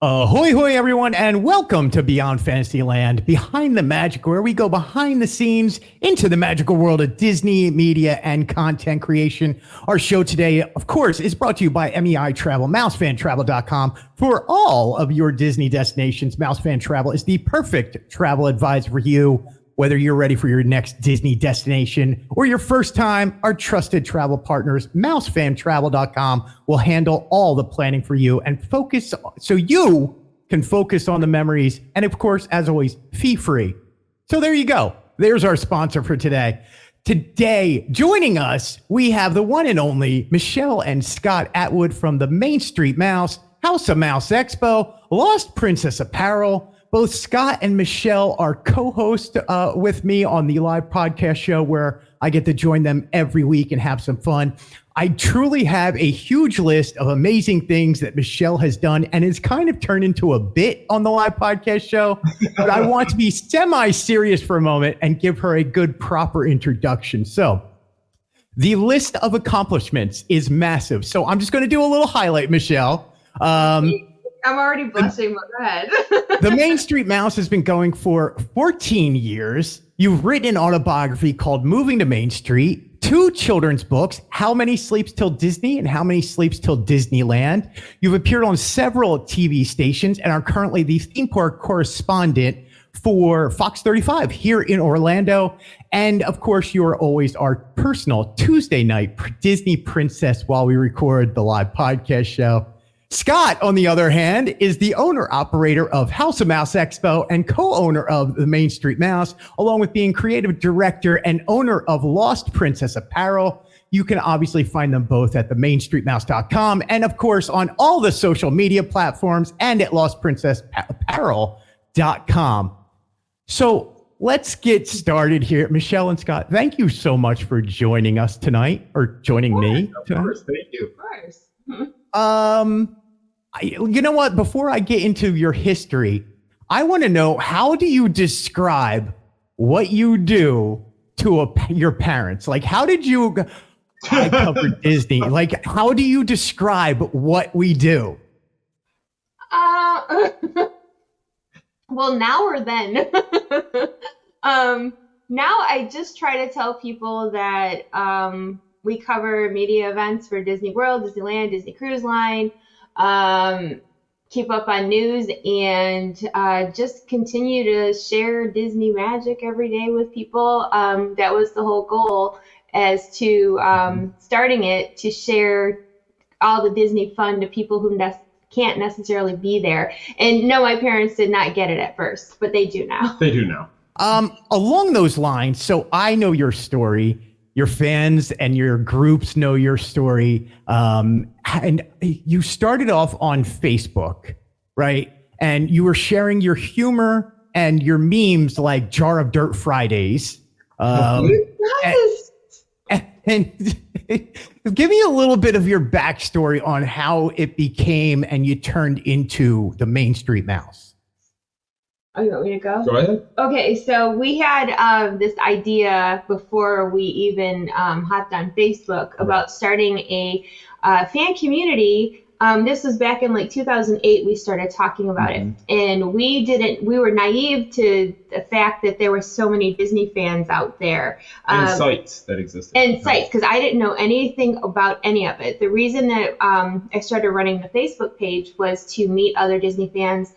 Ahoy, hoy, everyone, and welcome to Beyond Fantasyland, Behind the Magic, where we go behind the scenes into the magical world of Disney media and content creation. Our show today, of course, is brought to you by MEI Travel, MouseFanTravel.com. For all of your Disney destinations, MouseFan Travel is the perfect travel advisor for you. Whether you're ready for your next Disney destination or your first time, our trusted travel partners, MouseFanTravel.com, will handle all the planning for you and focus so you can focus on the memories. And of course, as always, fee-free. So there you go. There's our sponsor for today. Today, joining us, we have the one and only Michele and Scott Atwood from the Main Street Mouse, House of Mouse Expo, Lost Princess Apparel. Both Scott and Michele are co-hosts with me on the live podcast show where I get to join them every week and have some fun. I truly have a huge list of amazing things that Michele has done, and it's kind of turned into a bit on the live podcast show. But I want to be semi-serious for a moment and give her a good, proper introduction. So the list of accomplishments is massive. So I'm just going to do a little highlight, Michele. I'm already blushing, but go ahead. The Main Street Mouse has been going for 14 years. You've written an autobiography called Moving to Main Street, 2 children's books, How Many Sleeps Till Disney and How Many Sleeps Till Disneyland. You've appeared on several TV stations and are currently the theme park correspondent for Fox 35 here in Orlando. And of course, you are always our personal Tuesday night Disney princess while we record the live podcast show. Scott, on the other hand, is the owner-operator of House of Mouse Expo and co-owner of the Main Street Mouse, along with being creative director and owner of Lost Princess Apparel. You can obviously find them both at themainstreetmouse.com and, of course, on all the social media platforms and at lostprincessapparel.com. So let's get started here. Michele and Scott, thank you so much for joining us tonight, or joining me tonight. Of course, thank you. Of course. You know what? Before I get into your history, I want to know, how do you describe what you do to your parents? Like, how did you, I cover Disney. Like, how do you describe what we do? Well, now or then. Now I just try to tell people that we cover media events for Disney World, Disneyland, Disney Cruise Line, keep up on news, and just continue to share Disney magic every day with people. That was the whole goal, as to starting it, to share all the Disney fun to people who can't necessarily be there. And no, my parents did not get it at first, but they do now. They do now. Along those lines, so I know your story. Your fans and your groups know your story. And you started off on Facebook, right? And you were sharing your humor and your memes like Jar of Dirt Fridays. Yes. And give me a little bit of your backstory on how it became and you turned into the Main Street Mouse. Oh, you want me to go? Go ahead. Okay, so we had this idea before we even hopped on Facebook about starting a fan community. This was back in like 2008. We started talking about it, and we were naive to the fact that there were so many Disney fans out there. And sites that existed. And sites, because I didn't know anything about any of it. The reason that I started running the Facebook page was to meet other Disney fans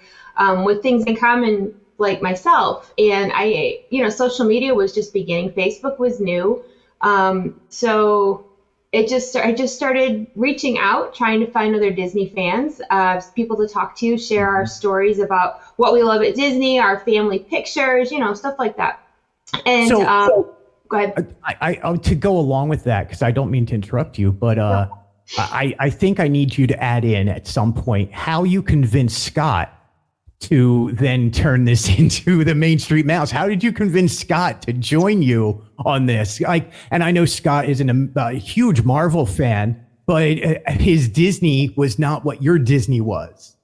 with things in common, like myself. And social media was just beginning. Facebook was new. So I just started reaching out, trying to find other Disney fans, people to talk to, share our stories about what we love at Disney, our family pictures, stuff like that. And go ahead. I to go along with that, because I don't mean to interrupt you, but I think I need you to add in at some point how you convinced Scott to then turn this into the Main Street Mouse. How did you convince Scott to join you on this? And I know Scott is a huge Marvel fan, but his Disney was not what your Disney was.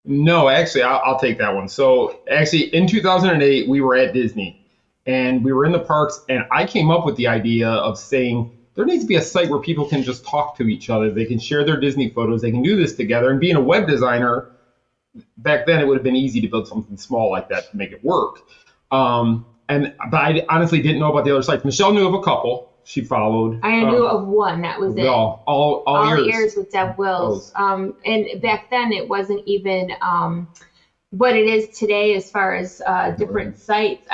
No, actually, I'll take that one. So actually, in 2008, we were at Disney, and we were in the parks, and I came up with the idea of saying, there needs to be a site where people can just talk to each other. They can share their Disney photos. They can do this together. And being a web designer, back then it would have been easy to build something small like that to make it work. But I honestly didn't know about the other sites. Michele knew of a couple. She followed. I knew of one. That was it. All ears with Deb Wills. And back then it wasn't even what it is today as far as different sites.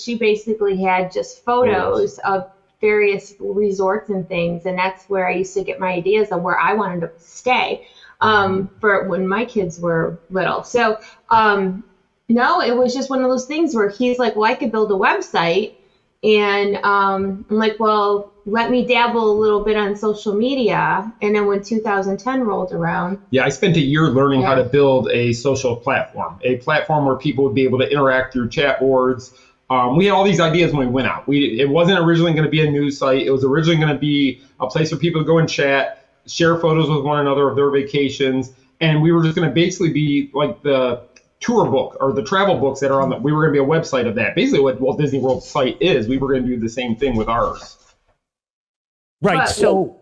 She basically had just photos of various resorts and things, and that's where I used to get my ideas of where I wanted to stay for when my kids were little. So no, it was just one of those things where he's like, well, I could build a website. And I'm like, well, let me dabble a little bit on social media. And then when 2010 rolled around. Yeah, I spent a year learning how to build a social platform, a platform where people would be able to interact through chat boards. We had all these ideas when we went out. It wasn't originally going to be a news site. It was originally going to be a place for people to go and chat, share photos with one another of their vacations. And we were just going to basically be like the tour book or the travel books that are we were going to be a website of that. Basically what Walt Disney World's site is, we were going to do the same thing with ours. Right. So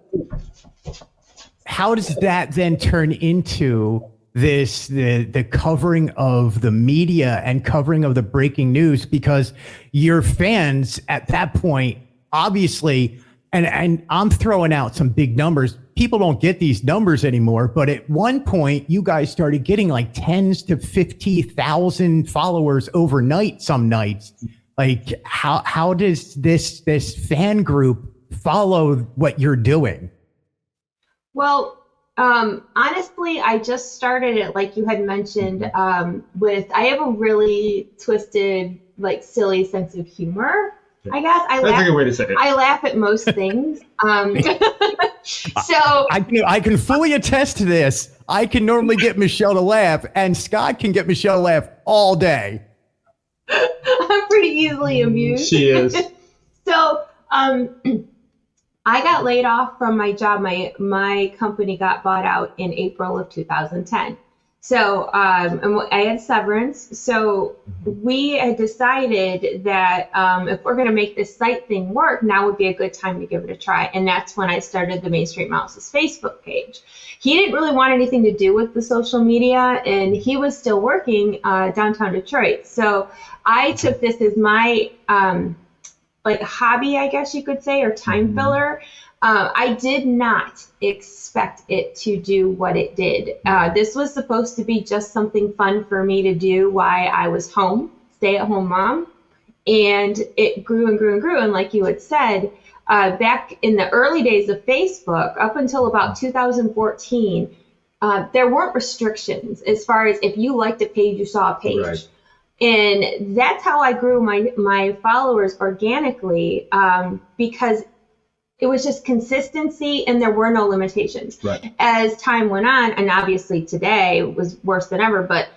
how does that then turn into the covering of the media and covering of the breaking news? Because your fans at that point, obviously, and I'm throwing out some big numbers. People don't get these numbers anymore, but at one point you guys started getting like tens to 50,000 followers overnight some nights. Like how does this fan group follow what you're doing? Well, honestly, I just started it, like you had mentioned, I have a really twisted, like silly sense of humor. I guess That's a good way to say it. I laugh at most things. So I can fully attest to this. I can normally get Michele to laugh, and Scott can get Michele to laugh all day. I'm pretty easily amused. She is. So I got laid off from my job. My company got bought out in April of 2010. So and I had severance. So we had decided that if we're going to make this site thing work, now would be a good time to give it a try. And that's when I started the Main Street Mouse's Facebook page. He didn't really want anything to do with the social media, and he was still working downtown Detroit. So I took this as my like hobby, I guess you could say, or time filler. I did not expect it to do what it did. This was supposed to be just something fun for me to do while I was home, stay-at-home mom. And it grew and grew and grew. And like you had said, back in the early days of Facebook, up until about 2014, there weren't restrictions as far as if you liked a page, you saw a page. Right. And that's how I grew my followers organically, because it was just consistency and there were no limitations. Right. As time went on, and obviously today was worse than ever, but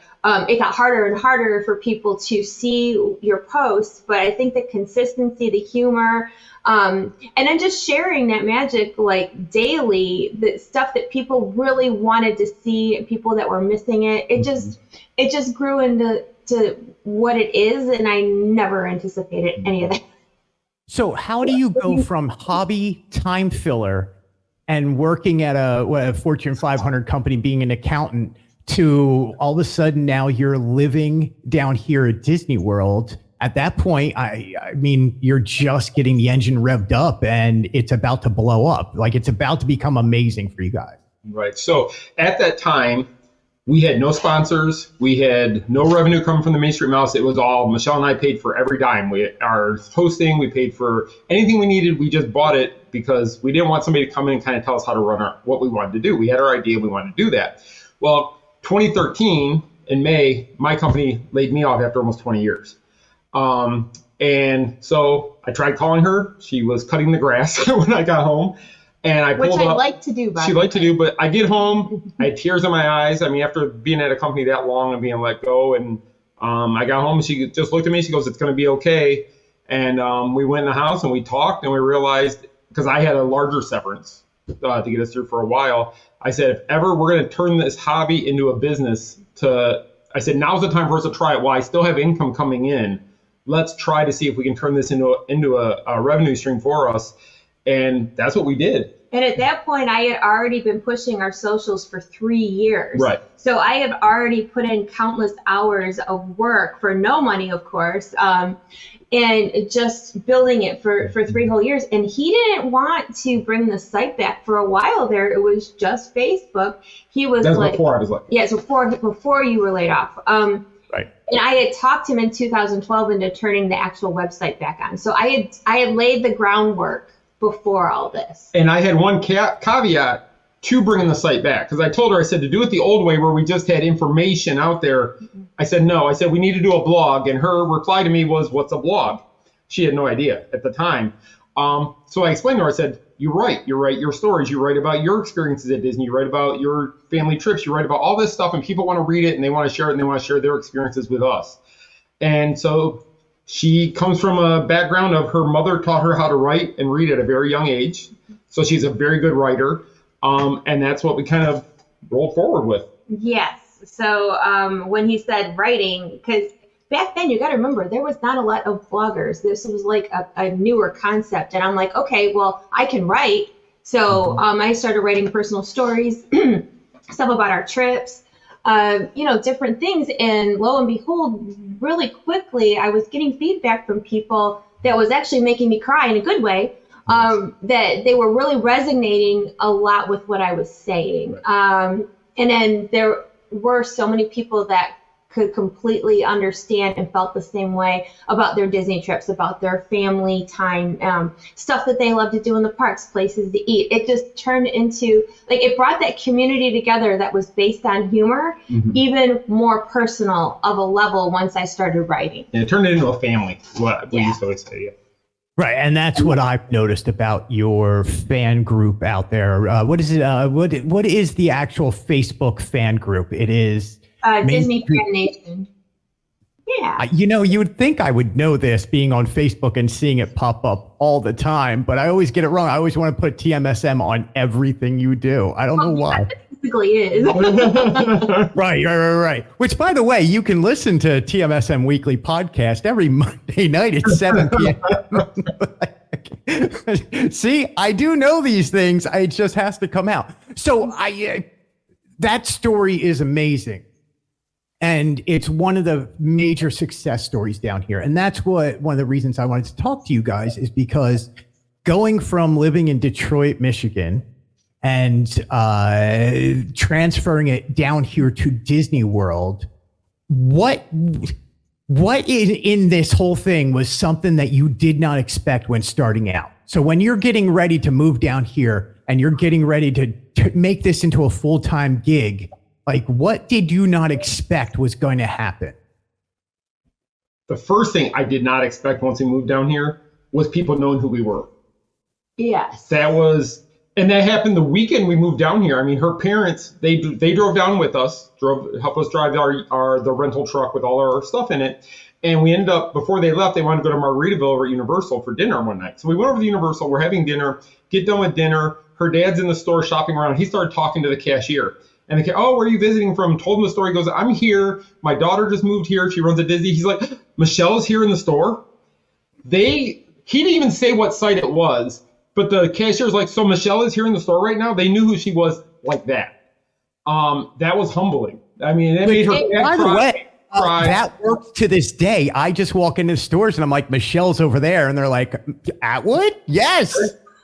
it got harder and harder for people to see your posts. But I think the consistency, the humor, and then just sharing that magic like daily, the stuff that people really wanted to see, people that were missing it, it just grew into what it is, and I never anticipated any of that. So how do you go from hobby time filler and working at a Fortune 500 company, being an accountant, to all of a sudden now you're living down here at Disney World? At that point, I mean, you're just getting the engine revved up and it's about to blow up. Like, it's about to become amazing for you guys. Right. So at that time, we had no sponsors. We had no revenue coming from the Main Street Mouse. It was all Michele and I paid for every dime. Our hosting, we paid for anything we needed. We just bought it because we didn't want somebody to come in and kind of tell us how to run what we wanted to do. We had our idea. We wanted to do that. Well, 2013 in May, my company laid me off after almost 20 years. And so I tried calling her. She was cutting the grass when I got home. And I pulled up. Which I like to do, She liked to do, but I get home, I had tears in my eyes. I mean, after being at a company that long and being let go, and I got home and she just looked at me. She goes, "It's going to be okay." And we went in the house and we talked, and we realized, because I had a larger severance to get us through for a while, I said, if ever we're going to turn this hobby into a business, I said, now's the time for us to try it. While I still have income coming in, let's try to see if we can turn this into a revenue stream for us. And that's what we did. And at that point, I had already been pushing our socials for 3 years. Right. So I had already put in countless hours of work for no money, of course, and just building it for 3 whole years. And he didn't want to bring the site back for a while there. It was just Facebook. He was That's like, before I was like, yeah, so before you were laid off. Right. And I had talked him in 2012 into turning the actual website back on. So I had laid the groundwork before all this. and I had one caveat to bringing the site back, because I told her, I said, to do it the old way where we just had information out there. I said, no, I said, we need to do a blog. And her reply to me was, what's a blog? She had no idea at the time. So I explained to her, I said, you write your stories, you write about your experiences at Disney, you write about your family trips, you write about all this stuff, and people want to read it and they want to share it and they want to share their experiences with us. And so she comes from a background of her mother taught her how to write and read at a very young age. So she's a very good writer. And that's what we kind of rolled forward with. Yes. So when he said writing, because back then, you got to remember, there was not a lot of bloggers. This was like a newer concept. And I'm like, okay, well, I can write. So I started writing personal stories, stuff about our trips, different things. And lo and behold, really quickly, I was getting feedback from people that was actually making me cry in a good way, that they were really resonating a lot with what I was saying. And then there were so many people that could completely understand and felt the same way about their Disney trips, about their family time, stuff that they love to do in the parks, places to eat. It just turned into, like, it brought that community together that was based on humor, even more personal of a level once I started writing. And it turned it into a family, what we used to always say. Yeah. Right, and that's what I've noticed about your fan group out there. What is it? What is the actual Facebook fan group? It is Disney Fan Nation. Yeah. You would think I would know this, being on Facebook and seeing it pop up all the time, but I always get it wrong. I always want to put TMSM on everything you do. I don't know why. It basically is. Right. Which, by the way, you can listen to TMSM Weekly Podcast every Monday night at 7 p.m. See, I do know these things. It just has to come out. So that story is amazing. And it's one of the major success stories down here. And that's one of the reasons I wanted to talk to you guys, is because going from living in Detroit, Michigan, and transferring it down here to Disney World, what in this whole thing was something that you did not expect when starting out? So when you're getting ready to move down here and you're getting ready to make this into a full-time gig, like, what did you not expect was going to happen? The first thing I did not expect once we moved down here was people knowing who we were. Yes. And that happened the weekend we moved down here. I mean, her parents, they drove down with us, helped us drive the rental truck with all our stuff in it. And we ended up, before they left, they wanted to go to Margaritaville or at Universal for dinner one night. So we went over to Universal, we're having dinner, get done with dinner. Her dad's in the store shopping around. He started talking to the cashier. And the kid, oh, where are you visiting from? Told him the story. He goes, I'm here. My daughter just moved here. She runs at Disney. He's like, Michelle is here in the store? He didn't even say what site it was, but the cashier's like, so Michelle is here in the store right now? They knew who she was like that. That was humbling. I mean, it made her by the way, that works to this day. I just walk into stores and I'm like, Michelle's over there. And they're like, Atwood? Yes.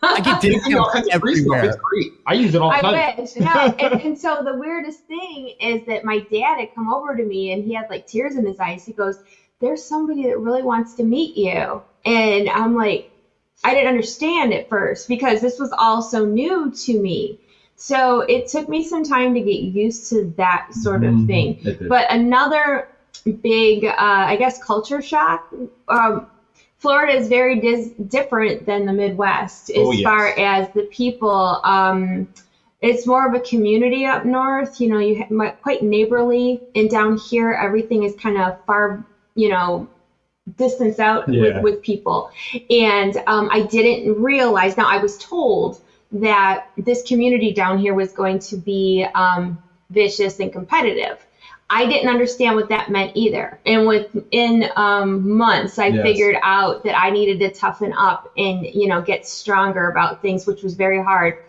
I get discounts everywhere. It's great. I use it all the time. I wish. No, and so the weirdest thing is that my dad had come over to me and he had like tears in his eyes. He goes, there's somebody that really wants to meet you. And I'm like, I didn't understand at first because this was all so new to me. So it took me some time to get used to that sort of thing. But another big, I guess, culture shock. Florida is very different than the Midwest as far as the people. It's more of a community up north. You know, you quite neighborly, and down here everything is kind of far, distance out with people. And I didn't realize. Now I was told that this community down here was going to be vicious and competitive. I didn't understand what that meant either. And within months, I figured out that I needed to toughen up and, get stronger about things, which was very hard.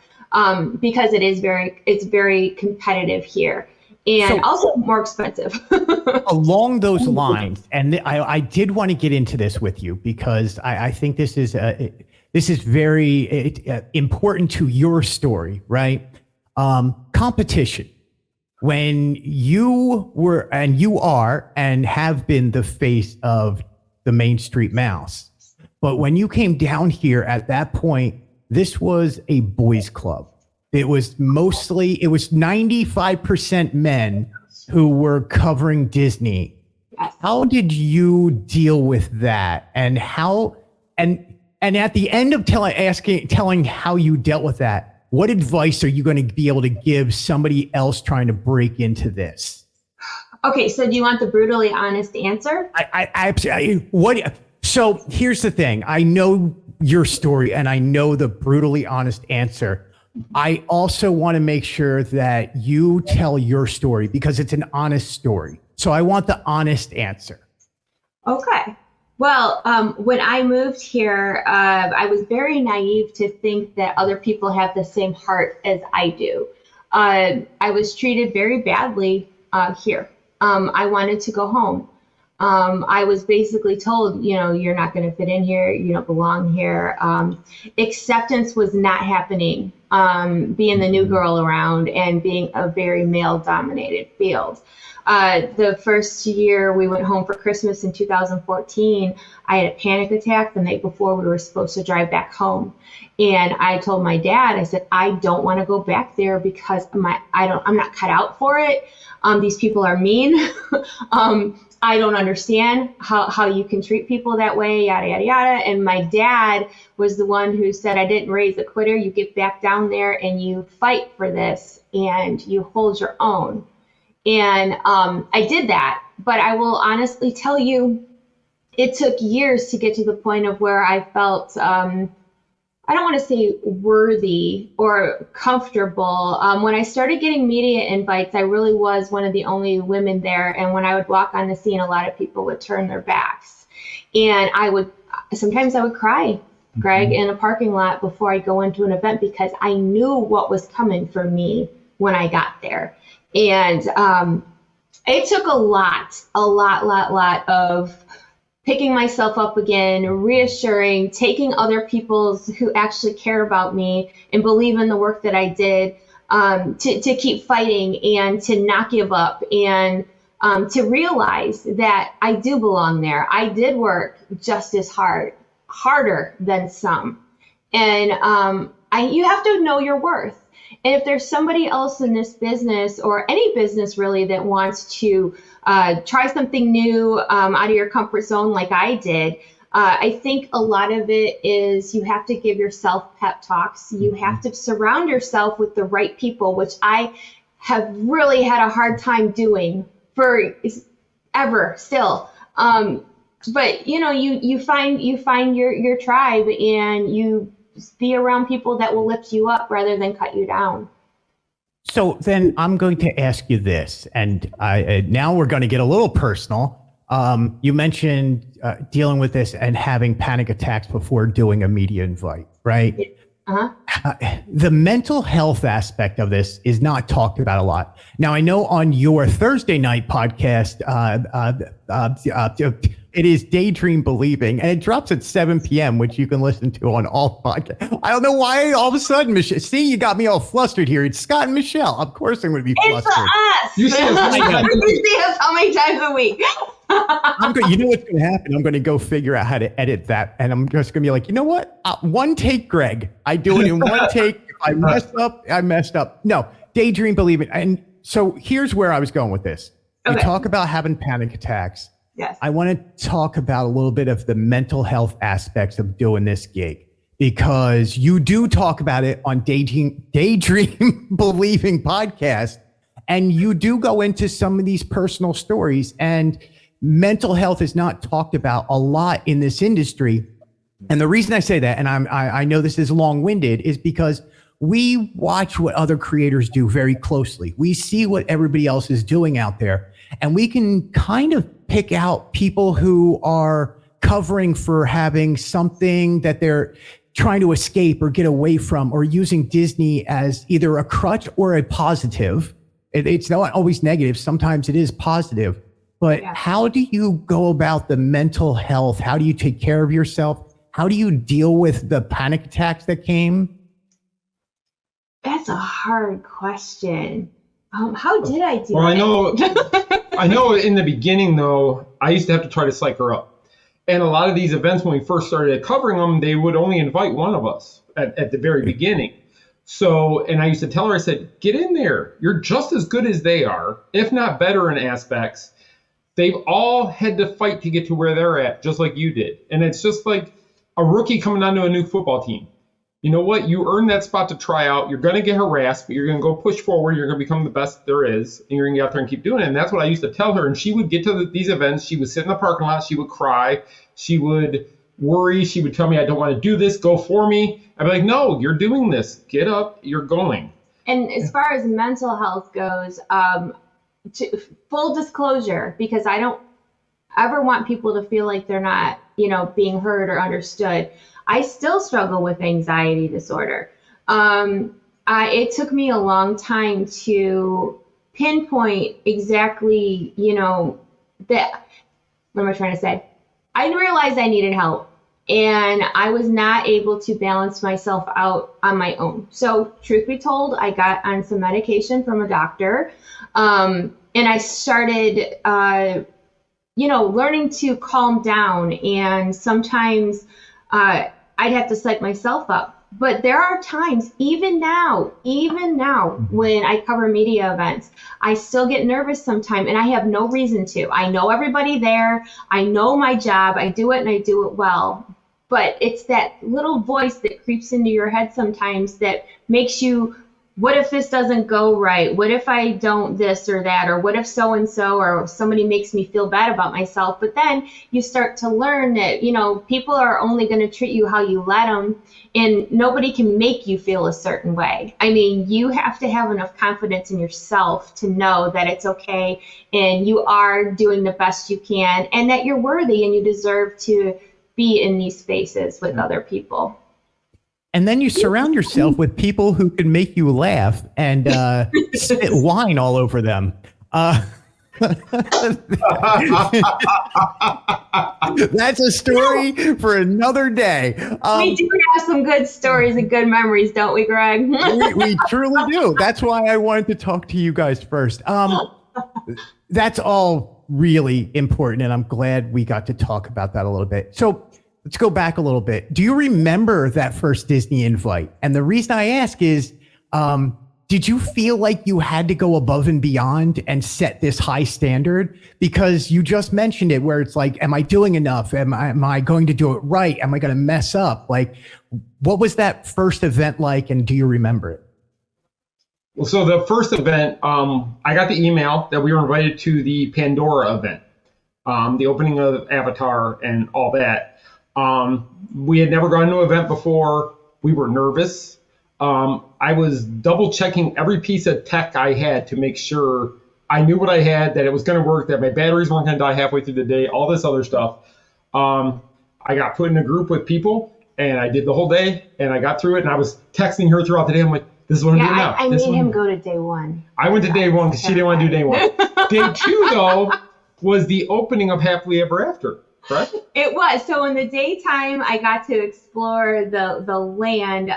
because it's very competitive here. And also more expensive. Along those lines, and I did want to get into this with you because I think this is very important to your story, right? Competition. When you were and you are and have been the face of the Main Street Mouse, but when you came down here at that point, this was a boys' club. It was 95% men who were covering Disney. Yes. How did you deal with that? And at the end of telling how you dealt with that, what advice are you going to be able to give somebody else trying to break into this? Okay, so do you want the brutally honest answer? So here's the thing. I know your story and I know the brutally honest answer. I also want to make sure that you tell your story because it's an honest story. So I want the honest answer. Okay. Well, when I moved here, I was very naive to think that other people have the same heart as I do. I was treated very badly here. I wanted to go home. I was basically told, you're not going to fit in here. You don't belong here. Acceptance was not happening, being the new girl around and being a very male-dominated field. The first year we went home for Christmas in 2014, I had a panic attack the night before we were supposed to drive back home. And I told my dad, I said, I don't want to go back there because I'm not cut out for it. These people are mean. I don't understand how you can treat people that way, yada, yada, yada. And my dad was the one who said, I didn't raise a quitter. You get back down there and you fight for this and you hold your own. And I did that. But I will honestly tell you, it took years to get to the point of where I felt, I don't want to say worthy or comfortable. When I started getting media invites, I really was one of the only women there. And when I would walk on the scene, a lot of people would turn their backs. And sometimes I would cry, Greg, in a parking lot before I go into an event because I knew what was coming for me when I got there. And it took a lot of picking myself up again, reassuring, taking other people's who actually care about me and believe in the work that I did, to keep fighting and to not give up and to realize that I do belong there. I did work just as harder than some. And you have to know your worth. And if there's somebody else in this business or any business really that wants to try something new out of your comfort zone like I did, I think a lot of it is you have to give yourself pep talks. You have to surround yourself with the right people, which I have really had a hard time doing forever still. But you find your tribe and you be around people that will lift you up rather than cut you down. So then I'm going to ask you this, and now we're going to get a little personal. You mentioned dealing with this and having panic attacks before doing a media invite, right? Uh-huh. The mental health aspect of this is not talked about a lot. Now, I know on your Thursday night podcast, it is Daydream Believing, and it drops at 7 p.m., which you can listen to on all podcasts. I don't know why all of a sudden, Michelle. See, you got me all flustered here. It's Scott and Michelle. Of course I'm going to be flustered. It's us. You see us how many times a week? You know what's going to happen? I'm going to go figure out how to edit that, and I'm just going to be like, you know what? One take, Greg. I do it in one take. If I messed up, I messed up. No, Daydream Believing. And so here's where I was going with this. You talk about having panic attacks. Yes. I want to talk about a little bit of the mental health aspects of doing this gig, because you do talk about it on Daydream Believing podcast, and you do go into some of these personal stories, and mental health is not talked about a lot in this industry. And the reason I say that, and I know this is long-winded, is because we watch what other creators do very closely. We see what everybody else is doing out there, and we can kind of pick out people who are covering for having something that they're trying to escape or get away from, or using Disney as either a crutch or a positive. It's not always negative. Sometimes it is positive. But how do you go about the mental health? How do you take care of yourself? How do you deal with the panic attacks that came? That's a hard question. How did I do I know in the beginning, though, I used to have to try to psych her up. And a lot of these events, when we first started covering them, they would only invite one of us at the very beginning. So, and I used to tell her, I said, get in there. You're just as good as they are, if not better in aspects. They've all had to fight to get to where they're at, just like you did. And it's just like a rookie coming onto a new football team. You know what? You earned that spot to try out. You're going to get harassed, but you're going to go push forward. You're going to become the best there is, and you're going to get out there and keep doing it. And that's what I used to tell her. And she would get to these events. She would sit in the parking lot. She would cry. She would worry. She would tell me, I don't want to do this. Go for me. I'd be like, no, you're doing this. Get up. You're going. And as far as mental health goes, full disclosure, because I don't ever want people to feel like they're not, being heard or understood. I still struggle with anxiety disorder. It took me a long time to pinpoint exactly, that, what am I trying to say? I realized I needed help, and I was not able to balance myself out on my own. So truth be told, I got on some medication from a doctor, and I started, learning to calm down, and sometimes I'd have to psych myself up. But there are times, even now, when I cover media events, I still get nervous sometimes, and I have no reason to. I know everybody there. I know my job. I do it, and I do it well. But it's that little voice that creeps into your head sometimes that makes you, what if this doesn't go right? What if I don't this or that? Or what if so-and-so or somebody makes me feel bad about myself? But then you start to learn that, people are only going to treat you how you let them, and nobody can make you feel a certain way. I mean, you have to have enough confidence in yourself to know that it's okay and you are doing the best you can, and that you're worthy and you deserve to be in these spaces with other people. And then you surround yourself with people who can make you laugh and spit wine all over them. That's a story for another day. We do have some good stories and good memories, don't we, Greg? we truly do. That's why I wanted to talk to you guys first. That's all really important, and I'm glad we got to talk about that a little bit. So let's go back a little bit. Do you remember that first Disney invite? And the reason I ask is, did you feel like you had to go above and beyond and set this high standard? Because you just mentioned it, where it's like, am I doing enough? Am I going to do it right? Am I going to mess up? Like, what was that first event like, and do you remember it? Well, so the first event, I got the email that we were invited to the Pandora event, the opening of Avatar and all that. We had never gone to an event before. We were nervous. I was double checking every piece of tech I had to make sure I knew what I had, that it was going to work, that my batteries weren't going to die halfway through the day, all this other stuff. I got put in a group with people, and I did the whole day, and I got through it, and I was texting her throughout the day. I'm like, this is what I'm doing now. I made him go to day one. I went to day one because she didn't want to do day one. Day two, though, was the opening of Happily Ever After. Correct? It was. So in the daytime, I got to explore the land,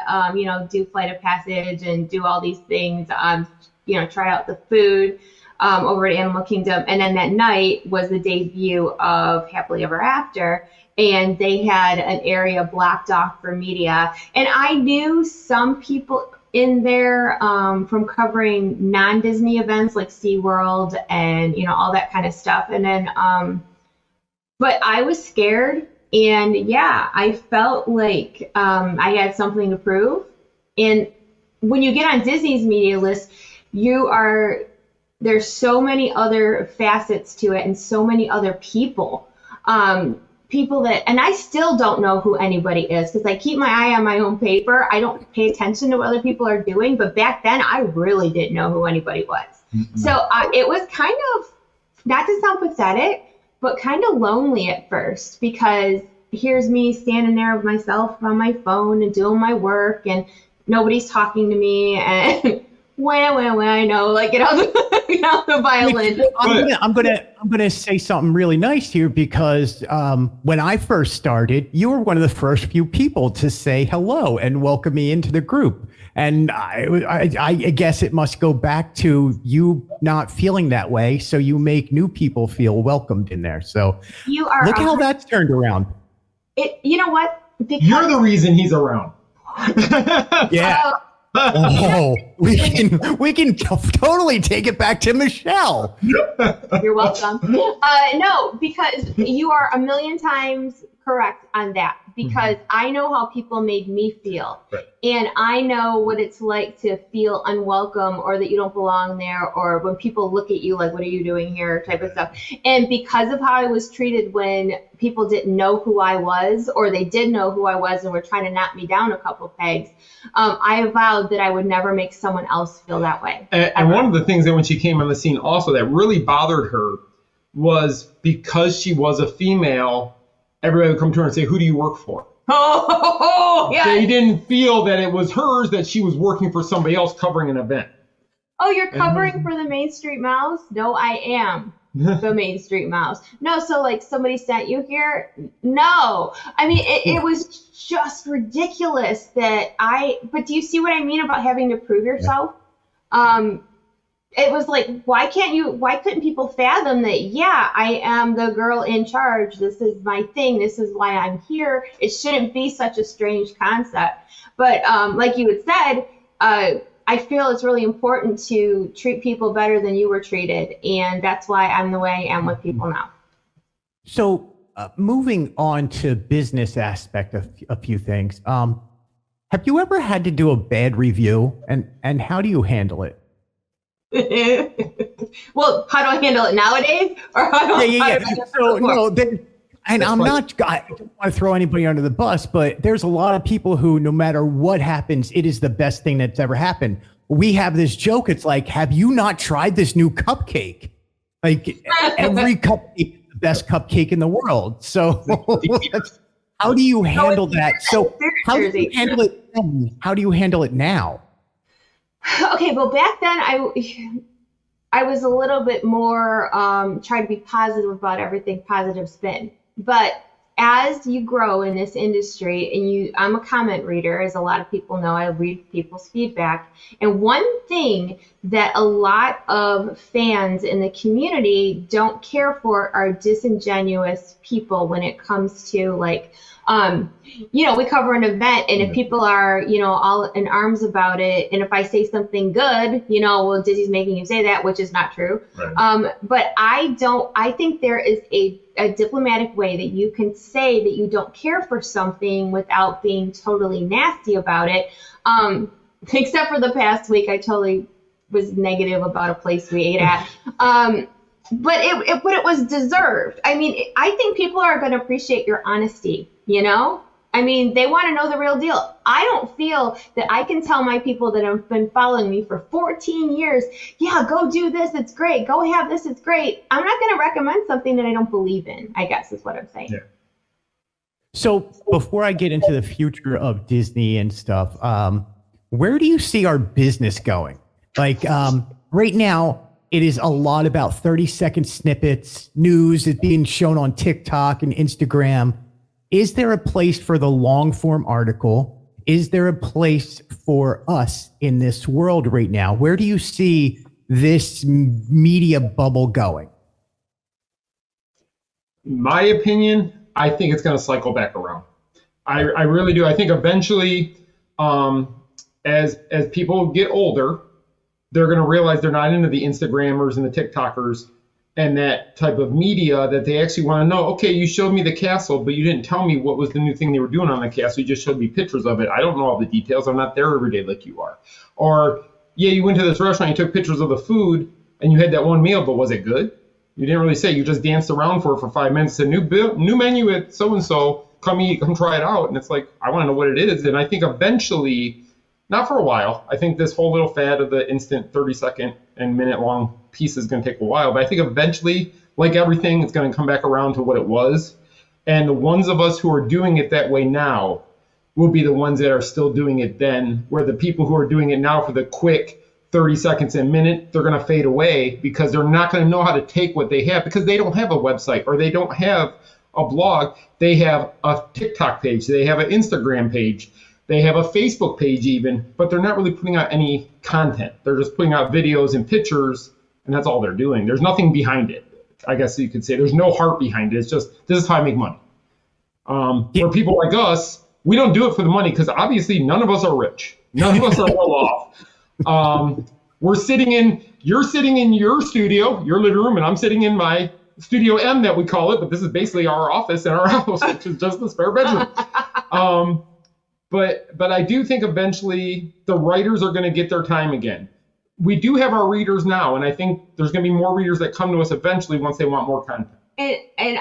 do Flight of Passage and do all these things, try out the food over at Animal Kingdom. And then that night was the debut of Happily Ever After. And they had an area blocked off for media. And I knew some people in there from covering non-Disney events like SeaWorld and, all that kind of stuff. And then... But I was scared, and I felt like I had something to prove. And when you get on Disney's media list, there's so many other facets to it and so many other people. People that, and I still don't know who anybody is because I keep my eye on my own paper. I don't pay attention to what other people are doing, but back then I really didn't know who anybody was. Mm-hmm. So it was kind of, not to sound pathetic, but kind of lonely at first because here's me standing there with myself on my phone and doing my work, and nobody's talking to me, and when I know, like, the violin. I'm gonna say something really nice here, because when I first started, you were one of the first few people to say hello and welcome me into the group. And I guess it must go back to you not feeling that way, so you make new people feel welcomed in there. So You are. look how that's turned around. You know what? Because, You're the reason he's around. Yeah. Oh, we can totally take it back to Michele. You're welcome. No, because you are a million times correct on that, because I know how people made me feel. Right. And I know what it's like to feel unwelcome, or that you don't belong there, or when people look at you like, what are you doing here, type of stuff. And because of how I was treated when people didn't know who I was, or they did know who I was and were trying to knock me down a couple pegs, I vowed that I would never make someone else feel that way. And one of the things that when she came on the scene also that really bothered her was because she was a female, everybody would come to her and say, who do you work for? Yeah. They didn't feel that it was hers, that she was working for somebody else covering an event. Oh, you're covering for the Main Street Mouse? No, I am the Main Street Mouse. No, so like somebody sent you here? No. I mean, it was just ridiculous but do you see what I mean about having to prove yourself? It was like, why couldn't people fathom that, yeah, I am the girl in charge. This is my thing. This is why I'm here. It shouldn't be such a strange concept. But like you had said, I feel it's really important to treat people better than you were treated. And that's why I'm the way I am with people now. So moving on to business aspect of a few things. Have you ever had to do a bad review, and how do you handle it? Well, how do I handle it nowadays? Or how do Yeah. So, no, and I'm not, I don't want to throw anybody under the bus, but there's a lot of people who, no matter what happens, it is the best thing that's ever happened. We have this joke. It's like, have you not tried this new cupcake? Like, every cupcake is the best cupcake in the world. So how do you handle that? So how do you handle it then? How do you handle it now? Okay, well, back then I was a little bit more trying to be positive about everything, positive spin. But as you grow in this industry, and I'm a comment reader, as a lot of people know, I read people's feedback. And one thing that a lot of fans in the community don't care for are disingenuous people when it comes to like, we cover an event, and if people are, all in arms about it, and if I say something good, well, Disney's making you say that, which is not true. Right. But I think there is a diplomatic way that you can say that you don't care for something without being totally nasty about it. Except for the past week, I totally was negative about a place we ate at. But it was deserved. I mean, I think people are going to appreciate your honesty, I mean, they want to know the real deal. I don't feel that I can tell my people that have been following me for 14 years, yeah, go do this, it's great. Go have this, it's great. I'm not going to recommend something that I don't believe in, I guess is what I'm saying. Yeah. So before I get into the future of Disney and stuff, where do you see our business going? Like right now, it is a lot about 30-second snippets, news is being shown on TikTok and Instagram. Is there a place for the long form article? Is there a place for us in this world right now? Where do you see this media bubble going? My opinion, I think it's going to cycle back around. I really do. I think eventually, as people get older, they're going to realize they're not into the Instagrammers and the TikTokers and that type of media, that they actually want to know, okay, you showed me the castle, but you didn't tell me what was the new thing they were doing on the castle. You just showed me pictures of it. I don't know all the details. I'm not there every day like you are. Or, yeah, you went to this restaurant, you took pictures of the food, and you had that one meal, but was it good? You didn't really say. You just danced around for 5 minutes. Said, new menu at so-and-so. Come eat, come try it out. And it's like, I want to know what it is. And I think eventually, not for a while, I think this whole little fad of the instant 30-second and minute-long piece is going to take a while. But I think eventually, like everything, it's going to come back around to what it was. And the ones of us who are doing it that way now will be the ones that are still doing it then, where the people who are doing it now for the quick 30 seconds a minute, they're going to fade away because they're not going to know how to take what they have because they don't have a website or they don't have a blog. They have a TikTok page. They have an Instagram page. They have a Facebook page even, but they're not really putting out any content. They're just putting out videos and pictures, and that's all they're doing. There's nothing behind it. I guess you could say there's no heart behind it. It's just, this is how I make money. For people like us, we don't do it for the money because obviously none of us are rich. None of us are well off. You're sitting in your studio, your living room, and I'm sitting in my Studio M that we call it, but this is basically our office in our house, which is just the spare bedroom. But I do think eventually the writers are going to get their time again. We do have our readers now, and I think there's going to be more readers that come to us eventually once they want more content. And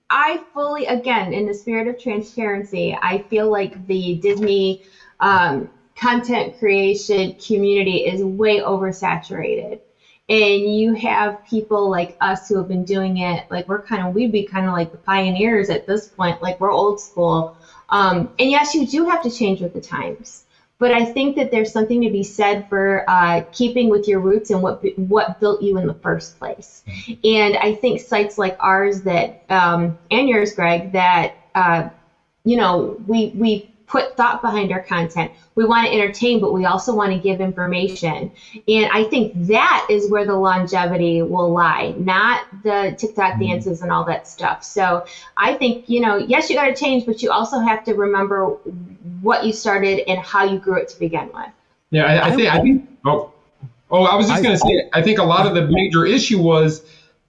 I fully, again, in the spirit of transparency, I feel like the Disney content creation community is way oversaturated. And you have people like us who have been doing it, like we'd be kind of like the pioneers at this point, like we're old school. And yes, you do have to change with the times. But I think that there's something to be said for keeping with your roots and what built you in the first place. And I think sites like ours that, and yours, Greg, that, we put thought behind our content. We want to entertain, but we also want to give information. And I think that is where the longevity will lie, not the TikTok dances and all that stuff. So I think, yes, you got to change, but you also have to remember what you started and how you grew it to begin with. Yeah, I think I was just going to say, I think a lot of the major issue was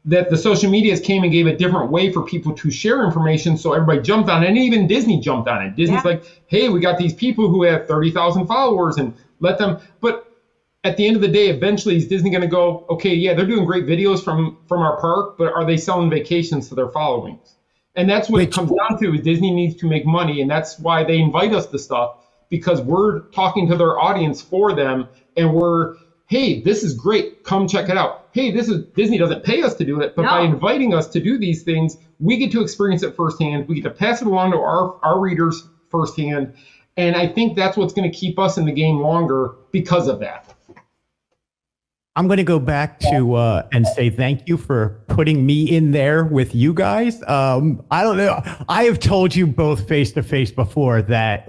that the social medias came and gave a different way for people to share information, so everybody jumped on it, and even Disney jumped on it. Disney's like, hey, we got these people who have 30,000 followers, and let them. But at the end of the day, eventually, is Disney going to go, okay, yeah, they're doing great videos from our park, but are they selling vacations to their followings? And that's what it comes down to, is Disney needs to make money, and that's why they invite us to stuff, because we're talking to their audience for them, and we're, hey, this is great, come check it out. Hey, Disney doesn't pay us to do it, but by inviting us to do these things, we get to experience it firsthand. We get to pass it along to our readers firsthand. And I think that's what's going to keep us in the game longer because of that. I'm going to go back to and say thank you for putting me in there with you guys. I don't know. I have told you both face to face before that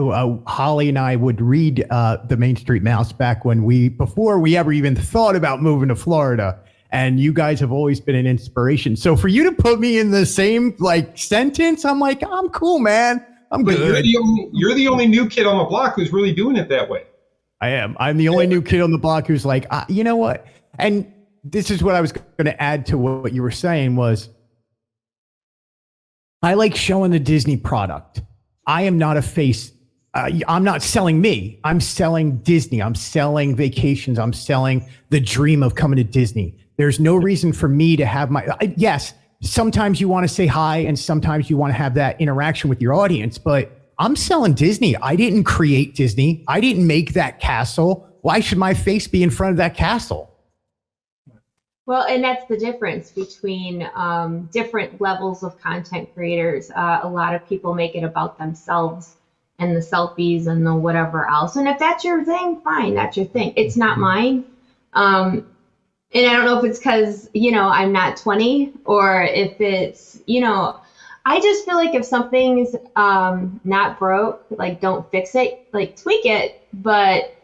Holly and I would read the Main Street Mouse back before we ever even thought about moving to Florida. And you guys have always been an inspiration. So for you to put me in the same sentence, I'm like, I'm cool, man. I'm good. You're the only new kid on the block who's really doing it that way. I am. I'm the only new kid on the block who's like, you know what? And this is what I was going to add to what you were saying was, I like showing the Disney product. I am not a face. I'm not selling me. I'm selling Disney. I'm selling vacations. I'm selling the dream of coming to Disney. There's no reason for me to have yes, sometimes you want to say hi and sometimes you want to have that interaction with your audience, but I'm selling Disney. I didn't create Disney. I didn't make that castle. Why should my face be in front of that castle? Well, and that's the difference between different levels of content creators. A lot of people make it about themselves and the selfies and the whatever else. And if that's your thing, fine, that's your thing. It's not mine. And I don't know if it's because, I'm not 20 or if it's, I just feel like if something's not broke, don't fix it, tweak it. But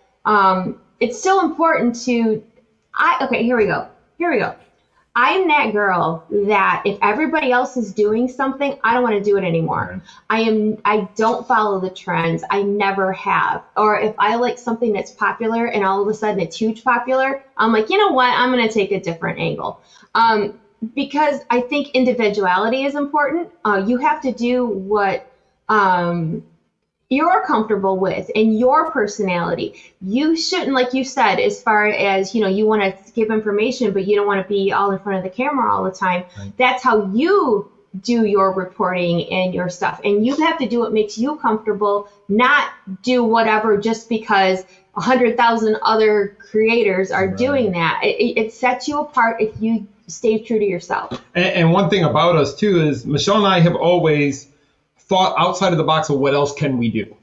it's still important okay, here we go. I'm that girl that if everybody else is doing something, I don't want to do it anymore. I don't follow the trends. I never have. Or if I like something that's popular and all of a sudden it's huge popular, I'm like, you know what? I'm going to take a different angle. Because I think individuality is important. You have to do what you're comfortable with and your personality. You shouldn't, like you said, as far as, you want to give information, but you don't want to be all in front of the camera all the time. Right. That's how you do your reporting and your stuff. And you have to do what makes you comfortable, not do whatever just because 100,000 other creators are doing that. It sets you apart if you stay true to yourself. And one thing about us too is Michele and I have always thought outside of the box of what else can we do?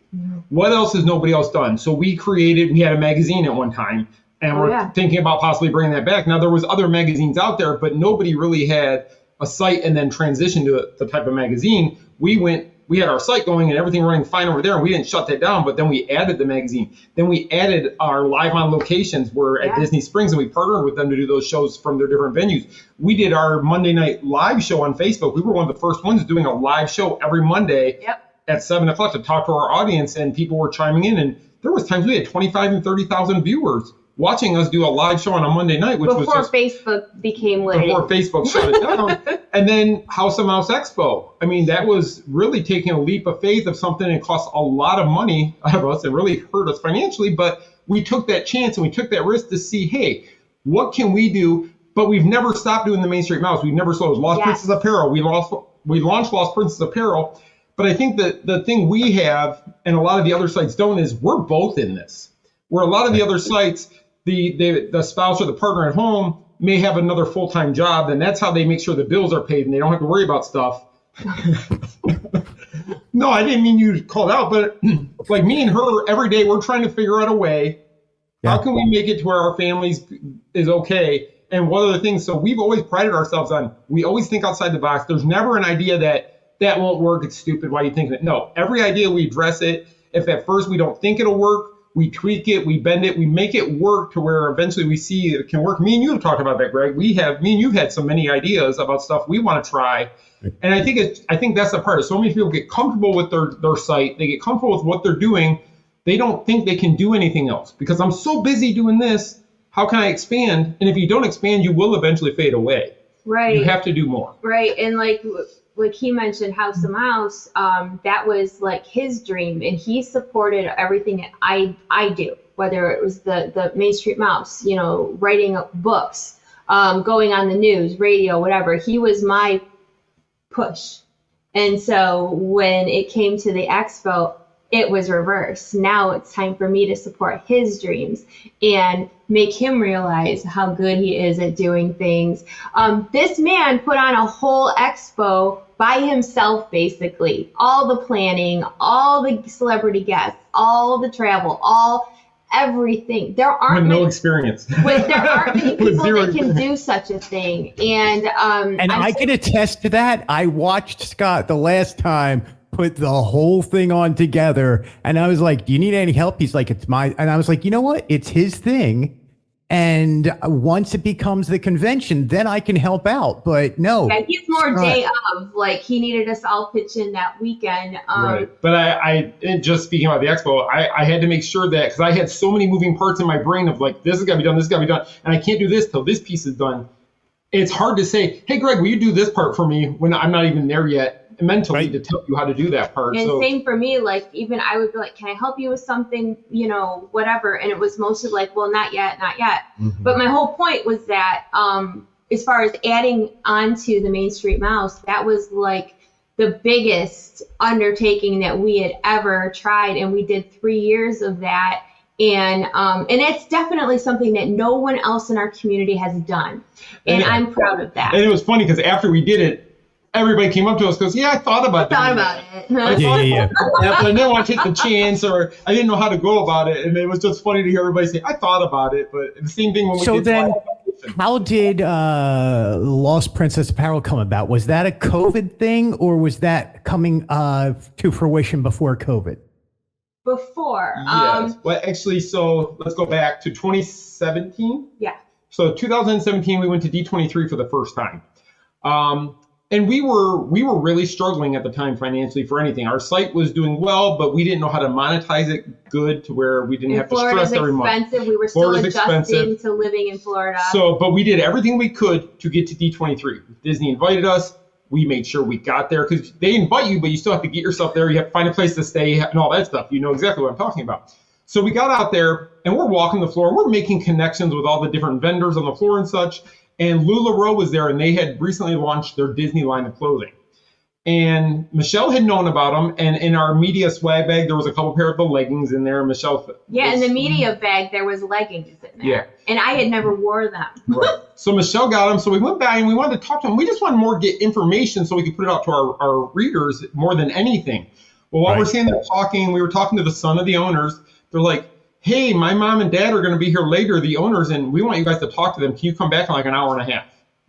What else has nobody else done? So we had a magazine at one time, and we're thinking about possibly bringing that back. Now, there was other magazines out there, but nobody really had a site and then transitioned to the type of magazine. We had our site going and everything running fine over there, and we didn't shut that down, but then we added the magazine. Then we added our live on locations. We're at Disney Springs, and we partnered with them to do those shows from their different venues. We did our Monday night live show on Facebook. We were one of the first ones doing a live show every Monday at 7 o'clock to talk to our audience, and people were chiming in. And there was times we had 25 and 30,000 viewers watching us do a live show on a Monday night, which was just Facebook became what before Facebook shut it down. And then House of Mouse Expo. I mean, that was really taking a leap of faith of something that cost a lot of money out of us and really hurt us financially. But we took that chance and we took that risk to see, hey, what can we do? But we've never stopped doing the Main Street Mouse. We've never sold Lost Princess Apparel. We launched Lost Princess Apparel. But I think that the thing we have, and a lot of the other sites don't, is we're both in this. Where a lot of the other sites, the spouse or the partner at home may have another full-time job, and that's how they make sure the bills are paid and they don't have to worry about stuff. No, I didn't mean you to call it out, but like me and her, every day we're trying to figure out a way. How can we make it to where our families is okay? And what other things? So we've always prided ourselves on, we always think outside the box. There's never an idea that won't work. It's stupid. Why are you thinking it? No, every idea we address it. If at first we don't think it'll work, we tweak it, we bend it, we make it work to where eventually we see it can work. Me and you have talked about that, Greg. Me and you've had so many ideas about stuff we want to try. And I think that's the part. So many people get comfortable with their site. They get comfortable with what they're doing. They don't think they can do anything else because I'm so busy doing this. How can I expand? And if you don't expand, you will eventually fade away. Right. You have to do more. Right. And like he mentioned, House of Mouse, that was like his dream, and he supported everything that I do, whether it was the Main Street Mouse, writing books, going on the news, radio, whatever. He was my push. And so when it came to the expo, it was reversed. Now it's time for me to support his dreams and make him realize how good he is at doing things. This man put on a whole expo by himself, basically. All the planning, all the celebrity guests, all the travel, everything. There aren't no experience. There aren't many people that can do such a thing. And I can attest to that. I watched Scott the last time put the whole thing on together, and I was like, do you need any help? He's like, it's my, and I was like, you know what? It's his thing. And once it becomes the convention, then I can help out. But no. Yeah, he's more day of, like, he needed us all pitch in that weekend. Right. But I just speaking about the expo, I had to make sure that, because I had so many moving parts in my brain of like, this has got to be done, this has got to be done, and I can't do this till this piece is done. It's hard to say, hey, Greg, will you do this part for me when I'm not even there yet mentally to tell you how to do that part. And same for me, like even I would be like, can I help you with something, whatever. And it was mostly like, well, not yet. Mm-hmm. But my whole point was that as far as adding onto the Main Street Mouse, that was like the biggest undertaking that we had ever tried. And we did 3 years of that. And it's definitely something that no one else in our community has done. And I'm proud of that. And it was funny because after we did it, everybody came up to us and goes, yeah, I thought about it. Yeah. But I didn't want to take the chance, or I didn't know how to go about it. And it was just funny to hear everybody say, I thought about it. But the same thing when we did. So then how did Lost Princess Apparel come about? Was that a COVID thing, or was that coming to fruition before COVID? Before. Yes. Well, actually, so let's go back to 2017. Yeah. So 2017, we went to D23 for the first time. And we were really struggling at the time financially for anything. Our site was doing well, but we didn't know how to monetize it good to where we didn't have to stress every month. Florida's expensive. We were still adjusting to living in Florida. So, but we did everything we could to get to D23. Disney invited us. We made sure we got there because they invite you, but you still have to get yourself there. You have to find a place to stay and all that stuff. You know exactly what I'm talking about. So we got out there and we're walking the floor. We're making connections with all the different vendors on the floor and such. And LuLaRoe was there, and they had recently launched their Disney line of clothing. And Michele had known about them, and in our media swag bag, there was a couple pair of the leggings in there. Michele, in the media bag, there was leggings in there. Yeah. And I had never wore them. Right. So Michele got them. So we went back and we wanted to talk to them. We just wanted get information so we could put it out to our readers more than anything. Well, while we're standing there talking, we were talking to the son of the owners. They're like, hey, my mom and dad are going to be here later, the owners, and we want you guys to talk to them. Can you come back in like an hour and a half?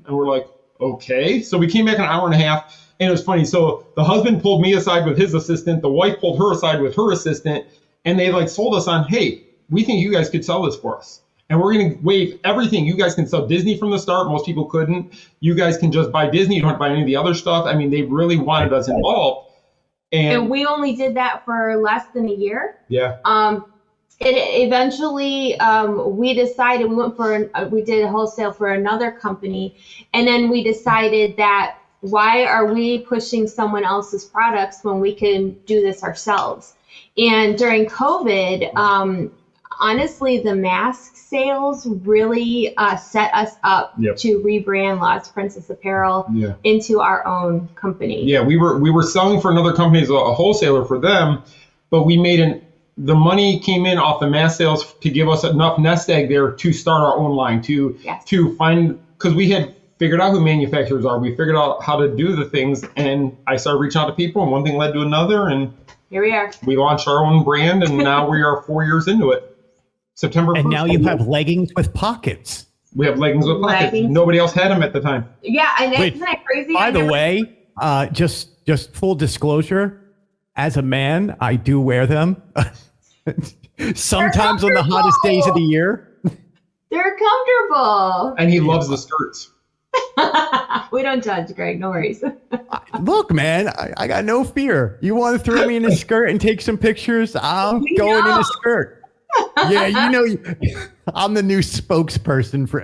And we're like, okay. So we came back an hour and a half. And it was funny. So the husband pulled me aside with his assistant. The wife pulled her aside with her assistant. And they like sold us on, hey, we think you guys could sell this for us. And we're going to waive everything. You guys can sell Disney from the start. Most people couldn't. You guys can just buy Disney. You don't have to buy any of the other stuff. I mean, they really wanted us involved. And we only did that for less than a year. Yeah. Eventually, we decided we did a wholesale for another company. And then we decided that why are we pushing someone else's products when we can do this ourselves? And during COVID, honestly, the mask sales really set us up to rebrand Lost Princess Apparel into our own company. Yeah, we were selling for another company as a wholesaler for them, but we made the money came in off the mask sales to give us enough nest egg there to start our own line, to find, because we had figured out who manufacturers are. We figured out how to do the things, and I started reaching out to people, and one thing led to another, and here we are. We launched our own brand, and now we are 4 years into it. September 1st. And now you have leggings with pockets. We have leggings with pockets. Nobody else had them at the time. Yeah, and isn't that crazy? By the way, just full disclosure, as a man, I do wear them. Sometimes on the hottest days of the year. They're comfortable. And he loves the skirts. We don't judge, Greg. No worries. Look, man, I got no fear. You want to throw me in a skirt and take some pictures? I'm going in a skirt. Yeah, you know, I'm the new spokesperson for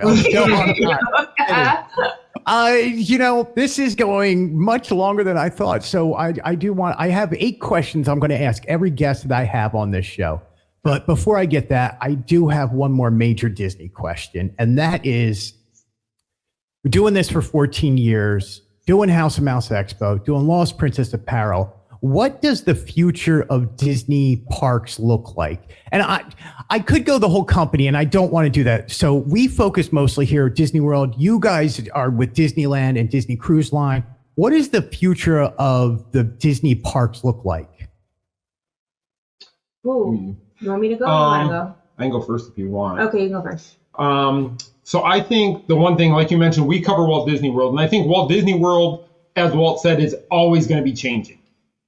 you know, this is going much longer than I thought. So I have 8 questions I'm going to ask every guest that I have on this show. But before I get that, I do have one more major Disney question. And that is, we're doing this for 14 years, doing House of Mouse Expo, doing Lost Princess Apparel. What does the future of Disney parks look like? And I could go the whole company, and I don't want to do that. So we focus mostly here at Disney World. You guys are with Disneyland and Disney Cruise Line. What does the future of the Disney parks look like? Ooh, you want me to go or you want to go? I can go first if you want. Okay, you go first. So I think the one thing, like you mentioned, we cover Walt Disney World. And I think Walt Disney World, as Walt said, is always going to be changing.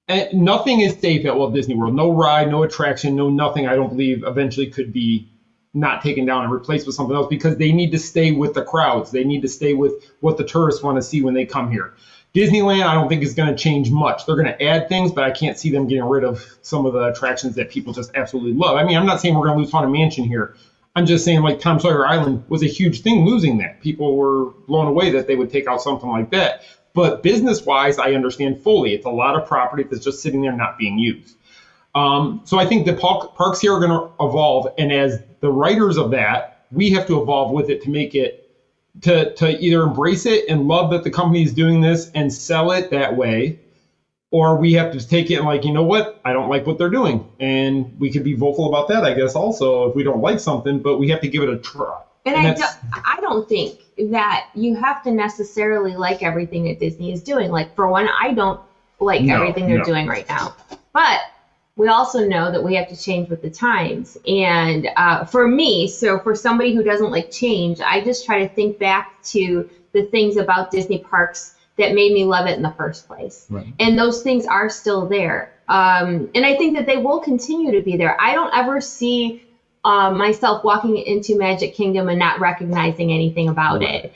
And nothing is safe at Walt Disney World. No ride, no attraction, no nothing, I don't believe, eventually could be not taken down and replaced with something else, because they need to stay with the crowds. They need to stay with what the tourists want to see when they come here. Disneyland, I don't think is going to change much. They're going to add things, but I can't see them getting rid of some of the attractions that people just absolutely love. I mean, I'm not saying we're going to lose Haunted Mansion here. I'm just saying, like, Tom Sawyer Island was a huge thing losing that. People were blown away that they would take out something like that. But business-wise, I understand fully. It's a lot of property that's just sitting there not being used. So I think the parks here are going to evolve. And as the writers of that, we have to evolve with it to make it, to either embrace it and love that the company is doing this and sell it that way, or we have to take it and like, you know what, I don't like what they're doing. And we could be vocal about that, I guess, also, if we don't like something, but we have to give it a try. And I don't think that you have to necessarily like everything that Disney is doing. Like, for one, I don't like everything they're doing right now. But we also know that we have to change with the times. And for me, so for somebody who doesn't like change, I just try to think back to the things about Disney parks that made me love it in the first place. Right. And those things are still there. And I think that they will continue to be there. I don't ever see myself walking into Magic Kingdom and not recognizing anything about it.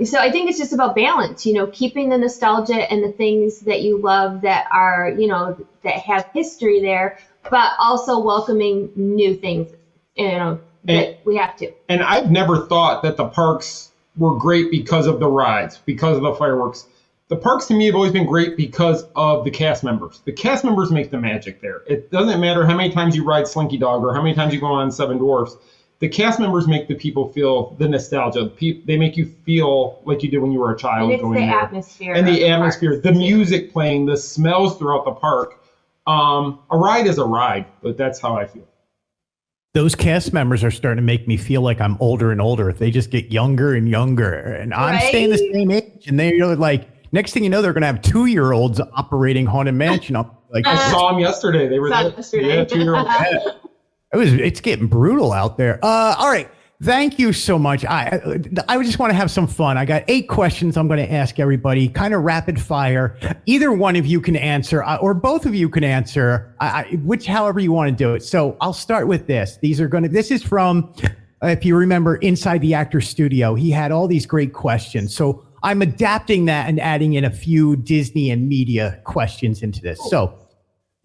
So I think it's just about balance, you know, keeping the nostalgia and the things that you love that are, you know, that have history there, but also welcoming new things, you know, that we have to. And I've never thought that the parks were great because of the rides, because of the fireworks. The parks to me have always been great because of the cast members. The cast members make the magic there. It doesn't matter how many times you ride Slinky Dog or how many times you go on Seven Dwarfs. the cast members make the people feel the nostalgia. They make you feel like you did when you were a child. And it's going the there. atmosphere. And the atmosphere, the music playing, the smells throughout the park. A ride is a ride, but that's how I feel. Those cast members are starting to make me feel like I'm older and older. They just get younger and younger, and I'm staying the same age. And they're like, next thing you know, they're going to have 2-year-olds operating Haunted Mansion. I'm like, I saw them yesterday. They were there. Yesterday. Yeah, 2-year-olds. It's getting brutal out there. All right. Thank you so much. I just want to have some fun. I got 8 questions I'm going to ask everybody, kind of rapid fire. Either one of you can answer, or both of you can answer, however you want to do it. So I'll start with this. This is from, if you remember, Inside the Actor's Studio. He had all these great questions. So I'm adapting that and adding in a few Disney and media questions into this. So,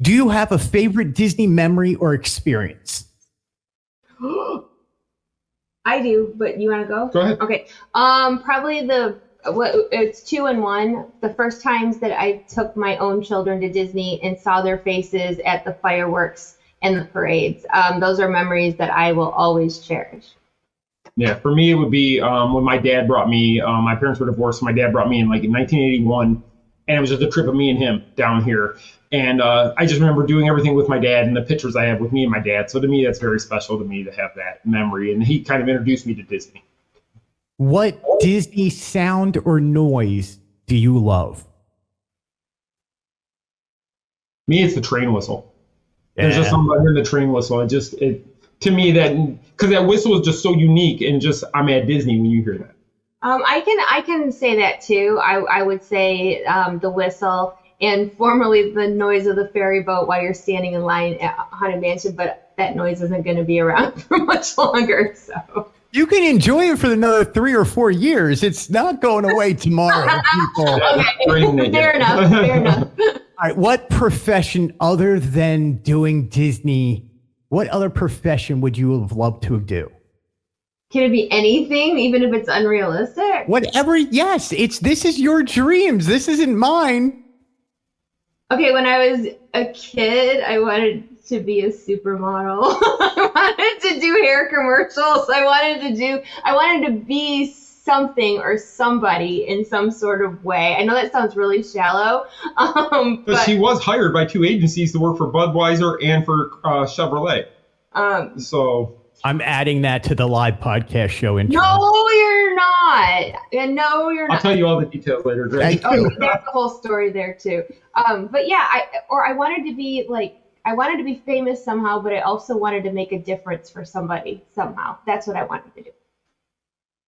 do you have a favorite Disney memory or experience? I do, but you want to go? Go ahead. Okay. Probably it's 2 in 1. The first times that I took my own children to Disney and saw their faces at the fireworks and the parades. Those are memories that I will always cherish. Yeah, for me, it would be when my dad brought me, my parents were divorced, so my dad brought me in like in 1981, and it was just a trip of me and him down here. And I just remember doing everything with my dad and the pictures I have with me and my dad. So to me, that's very special to me to have that memory. And he kind of introduced me to Disney. What Disney sound or noise do you love? Me, it's the train whistle. Yeah. There's just something in the train whistle. To me, because that whistle is just so unique, and just I'm at Disney when you hear that. I can say that too. I would say the whistle. And formerly the noise of the ferry boat while you're standing in line at Haunted Mansion, but that noise isn't going to be around for much longer. So you can enjoy it for another 3 or 4 years. It's not going away tomorrow, people. Okay. Fair enough. All right. What profession other than doing Disney, what other profession would you have loved to do? Can it be anything, even if it's unrealistic? Whatever. Yes. This is your dreams. This isn't mine. Okay, when I was a kid, I wanted to be a supermodel. I wanted to do hair commercials. I wanted to be something or somebody in some sort of way. I know that sounds really shallow. But she was hired by 2 agencies to work for Budweiser and for Chevrolet. So I'm adding that to the live podcast show intro. No, you're not. No, you're not. I'll tell you all the details later, Greg. Okay, there's the whole story there too. But yeah, I wanted to be famous somehow, but I also wanted to make a difference for somebody somehow. That's what I wanted to do.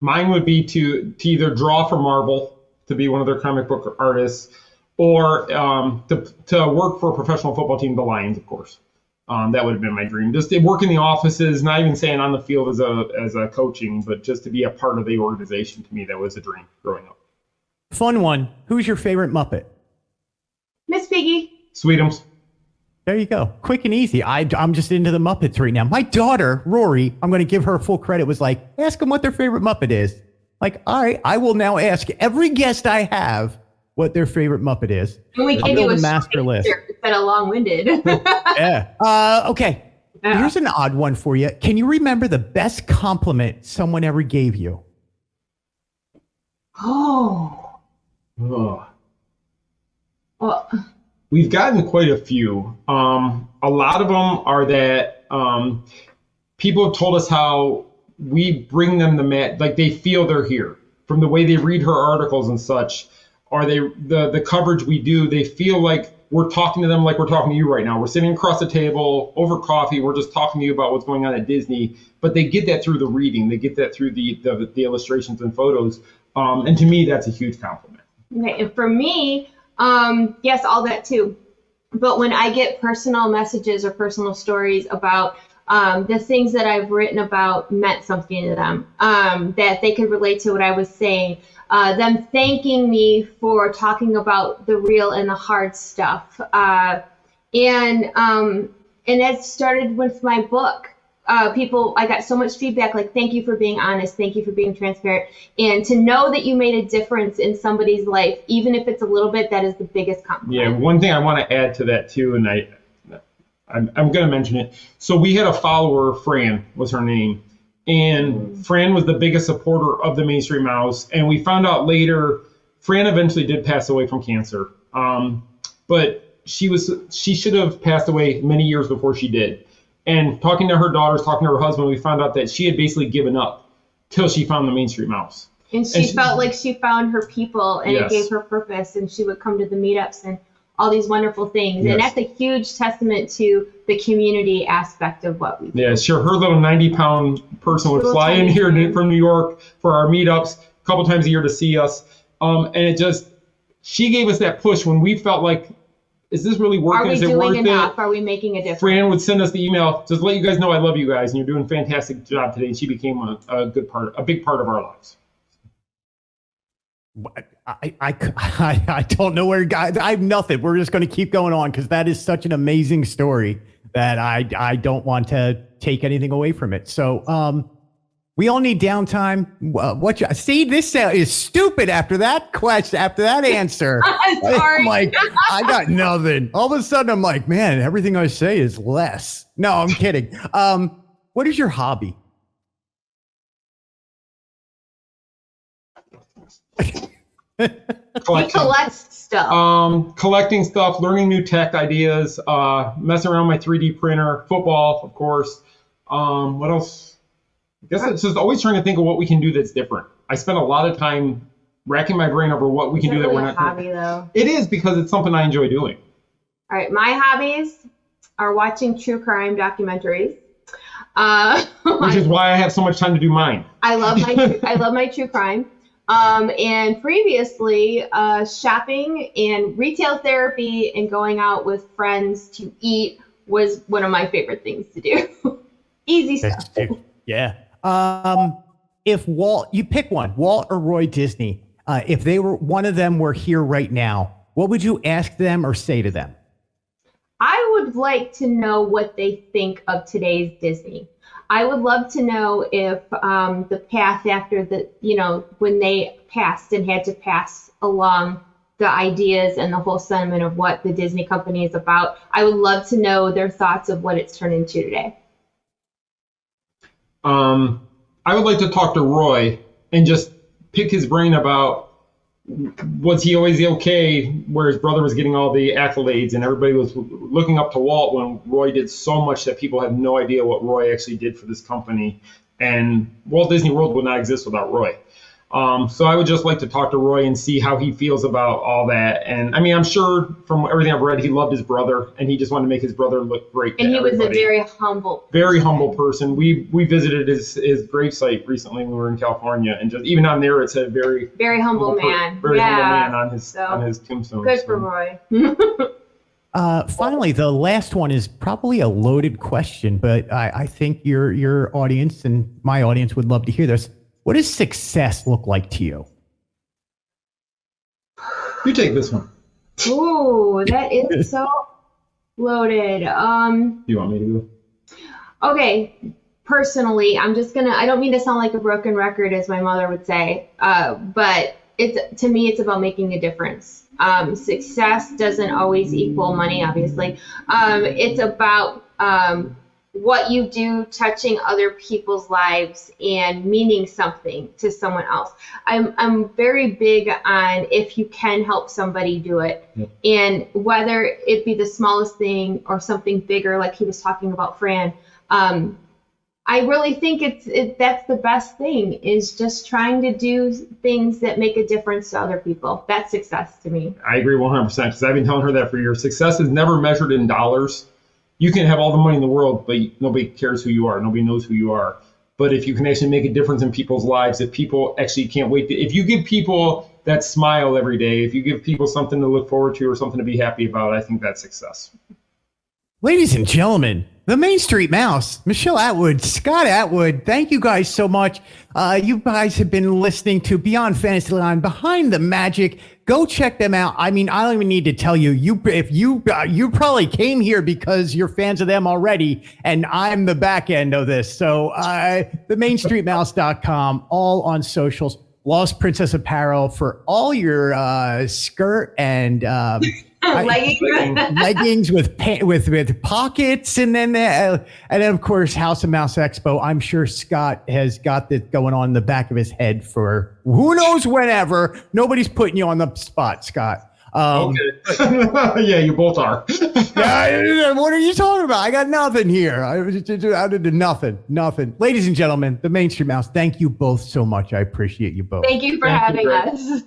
Mine would be to either draw for Marvel, to be one of their comic book artists, or to work for a professional football team, the Lions, of course. That would have been my dream. Just to work in the offices, not even saying on the field as a coaching, but just to be a part of the organization. To me, that was a dream growing up. Fun one. Who's your favorite Muppet? Miss Piggy. Sweetums. There you go. Quick and easy. I'm just into the Muppets right now. My daughter, Rory, I'm going to give her full credit, was like, ask them what their favorite Muppet is. Like, all right, I will now ask every guest I have what their favorite Muppet is. And we gave you a master list instead of long-winded. Yeah. Okay. Yeah. Here's an odd one for you. Can you remember the best compliment someone ever gave you? Oh. Well, we've gotten quite a few. A lot of them are that people have told us how we bring them like they feel they're here from the way they read her articles and such. Or the coverage we do, they feel like we're talking to them like we're talking to you right now. We're sitting across the table over coffee. We're just talking to you about what's going on at Disney. But they get that through the reading. They get that through the illustrations and photos. And to me, that's a huge compliment. Okay, and for me, yes, all that too. But when I get personal messages or personal stories about the things that I've written about meant something to them, that they could relate to what I was saying, them thanking me for talking about the real and the hard stuff. And it started with my book. I got so much feedback, like, thank you for being honest, thank you for being transparent. And to know that you made a difference in somebody's life, even if it's a little bit, that is the biggest compliment. Yeah, one thing I want to add to that too, and I'm going to mention it. So we had a follower, Fran was her name, And Fran was the biggest supporter of the Main Street Mouse. And we found out later, Fran eventually did pass away from cancer. But she should have passed away many years before she did. And talking to her daughters, talking to her husband, we found out that she had basically given up till she found the Main Street Mouse. And she felt like she found her people, and Yes. it gave her purpose, and she would come to the meetups and all these wonderful things. Yes. And that's a huge testament to the community aspect of what we do. Yeah, sure. Her little 90-pound person would Little fly in tiny here man. from New York for our meetups a couple times a year to see us. And she gave us that push when we felt like, is this really Are working? we Is it doing worth enough? it? Are we making a difference? Fran would send us the email, just let you guys know I love you guys and you're doing a fantastic job today. And she became a big part of our lives. I don't know where, guys. I have nothing. We're just going to keep going on because that is such an amazing story that I don't want to take anything away from it. So, we all need downtime. See, this is stupid after that question, after that answer. Sorry. I'm like, I got nothing. All of a sudden, I'm like, man, everything I say is less. No, I'm kidding. What is your hobby? He collects stuff. Collecting stuff, learning new tech ideas, messing around with my 3D printer, football, of course. What else? I guess it's just always trying to think of what we can do that's different. I spend a lot of time racking my brain over what we can do that we're not. It's a hobby, though. It is because it's something I enjoy doing. All right, my hobbies are watching true crime documentaries. Which is why I have so much time to do mine. I love my true crime. And previously, shopping and retail therapy and going out with friends to eat was one of my favorite things to do. Easy stuff. Yeah. If you pick one, Walt or Roy Disney, if one of them were here right now, what would you ask them or say to them? I would like to know what they think of today's Disney. I would love to know if the path after when they passed and had to pass along the ideas and the whole sentiment of what the Disney company is about, I would love to know their thoughts of what it's turned into today. I would like to talk to Roy and just pick his brain about, was he always okay where his brother was getting all the accolades and everybody was looking up to Walt when Roy did so much that people had no idea what Roy actually did for this company, and Walt Disney World would not exist without Roy. So I would just like to talk to Roy and see how he feels about all that. And I mean, I'm sure from everything I've read, he loved his brother and he just wanted to make his brother look great. And he was a very humble person. We visited his gravesite recently when we were in California, and just even on there, it said very humble man. Humble man on his tombstone. Good for Roy. Finally, the last one is probably a loaded question, but I think your audience and my audience would love to hear this. What does success look like to you? You take this one. Ooh, that is so loaded. You want me to go? Okay, personally, I don't mean to sound like a broken record, as my mother would say, but to me, it's about making a difference. Success doesn't always equal money, obviously. It's about what you do touching other people's lives and meaning something to someone else. I'm very big on if you can help somebody do it. Yep. And whether it be the smallest thing or something bigger, like he was talking about Fran, I really think that's the best thing, is just trying to do things that make a difference to other people. That's success to me. I agree 100% because I've been telling her that for years. Success is never measured in dollars. You can have all the money in the world, but nobody cares who you are. Nobody knows who you are. But if you can actually make a difference in people's lives, if people actually can't wait, if you give people that smile every day, if you give people something to look forward to or something to be happy about, I think that's success. Ladies and gentlemen, the Main Street Mouse, Michele Atwood, Scott Atwood, thank you guys so much. You guys have been listening to Beyond Fantasyland, Behind the Magic. Go check them out. I mean, I don't even need to tell you. If you probably came here because you're fans of them already, and I'm the back end of this. So themainstreetmouse.com, all on socials. Lost Princess Apparel for all your skirt and leggings with pockets, and then of course House of Mouse Expo. I'm sure Scott has got this going on in the back of his head for who knows whenever. Nobody's putting you on the spot, Scott. Okay. Yeah, you both are. Yeah, what are you talking about? I got nothing here. I did nothing. Ladies and gentlemen, the Mainstream Mouse, thank you both so much. I appreciate you both. Thank you for having us.